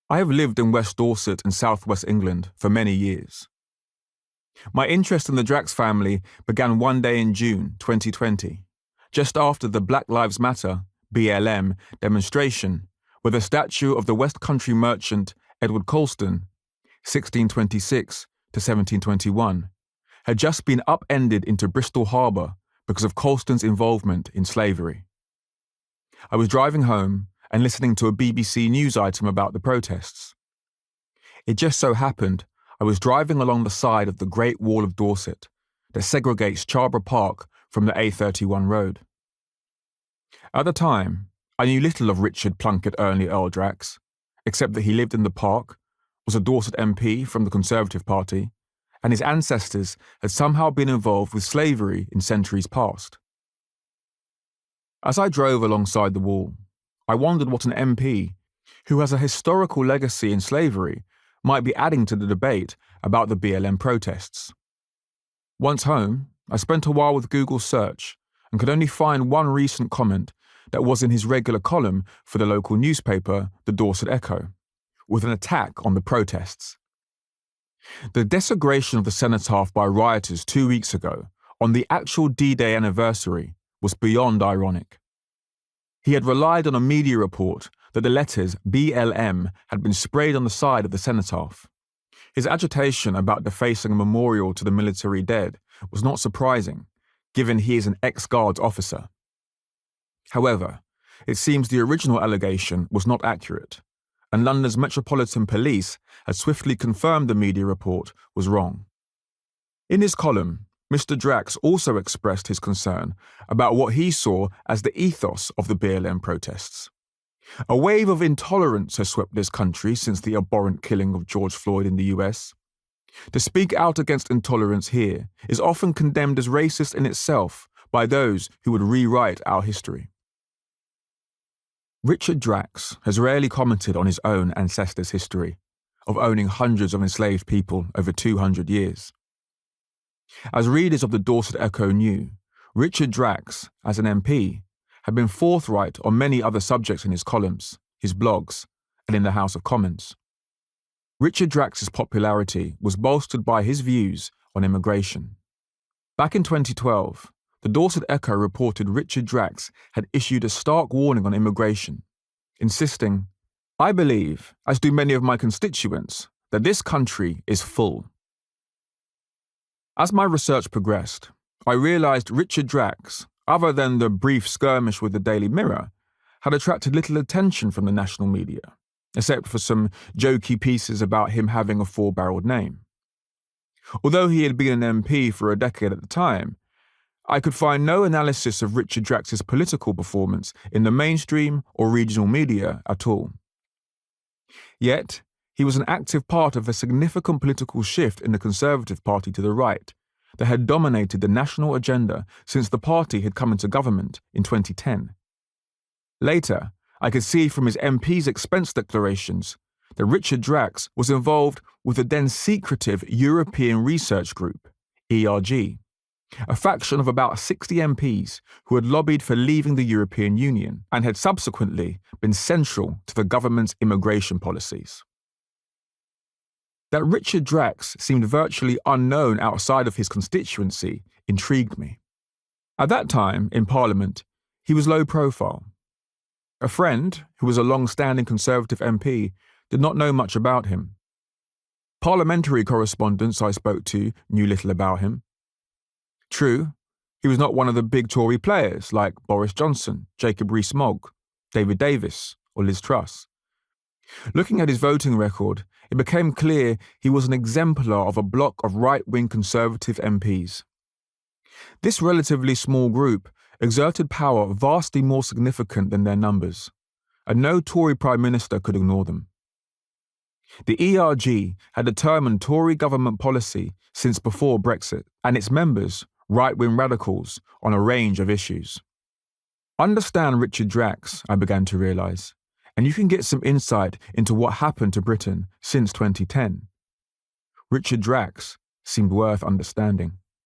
I have lived in West Dorset in southwest England for many years. My interest in the Drax family began one day in June 2020, just after the Black Lives Matter (BLM) demonstration, where the statue of the West Country merchant Edward Colston, 1626 to 1721, had just been upended into Bristol Harbour because of Colston's involvement in slavery. I was driving home and listening to a BBC News item about the protests. It just so happened I was driving along the side of the Great Wall of Dorset that segregates Charborough Park from the A31 road. At the time, I knew little of Richard Plunkett Ernley Earl Drax, except that he lived in the park, was a Dorset MP from the Conservative Party, and his ancestors had somehow been involved with slavery in centuries past. As I drove alongside the wall, I wondered what an MP, who has a historical legacy in slavery, might be adding to the debate about the BLM protests. Once home, I spent a while with Google search and could only find one recent comment that was in his regular column for the local newspaper, the Dorset Echo, with an attack on the protests. The desecration of the cenotaph by rioters 2 weeks ago, on the actual D-Day anniversary, was beyond ironic. He had relied on a media report that the letters BLM had been sprayed on the side of the cenotaph. His agitation about defacing a memorial to the military dead was not surprising, given he is an ex-Guards officer. However, it seems the original allegation was not accurate, and London's Metropolitan Police had swiftly confirmed the media report was wrong. In his column, Mr. Drax also expressed his concern about what he saw as the ethos of the BLM protests. A wave of intolerance has swept this country since the abhorrent killing of George Floyd in the US. To speak out against intolerance here is often condemned as racist in itself by those who would rewrite our history. Richard Drax has rarely commented on his own ancestors' history of owning hundreds of enslaved people over 200 years. As readers of the Dorset Echo knew, Richard Drax, as an MP, had been forthright on many other subjects in his columns, his blogs, and in the House of Commons. Richard Drax's popularity was bolstered by his views on immigration. Back in 2012, the Dorset Echo reported Richard Drax had issued a stark warning on immigration, insisting, "I believe, as do many of my constituents, that this country is full." As my research progressed, I realised Richard Drax, other than the brief skirmish with the Daily Mirror, had attracted little attention from the national media, except for some jokey pieces about him having a four-barreled name. Although he had been an MP for a decade at the time, I could find no analysis of Richard Drax's political performance in the mainstream or regional media at all. Yet, he was an active part of a significant political shift in the Conservative Party to the right that had dominated the national agenda since the party had come into government in 2010. Later, I could see from his MP's expense declarations that Richard Drax was involved with the then secretive European Research Group, ERG, a faction of about 60 MPs who had lobbied for leaving the European Union and had subsequently been central to the government's immigration policies. That Richard Drax seemed virtually unknown outside of his constituency intrigued me. At that time, in Parliament, he was low profile. A friend, who was a long-standing Conservative MP, did not know much about him. Parliamentary correspondents I spoke to knew little about him. True, he was not one of the big Tory players like Boris Johnson, Jacob Rees-Mogg, David Davis, or Liz Truss. Looking at his voting record, it became clear he was an exemplar of a block of right-wing Conservative MPs. This relatively small group exerted power vastly more significant than their numbers, and no Tory Prime Minister could ignore them. The ERG had determined Tory government policy since before Brexit, and its members, right-wing radicals, on a range of issues. Understand Richard Drax, I began to realise, and you can get some insight into what happened to Britain since 2010. Richard Drax seemed worth understanding.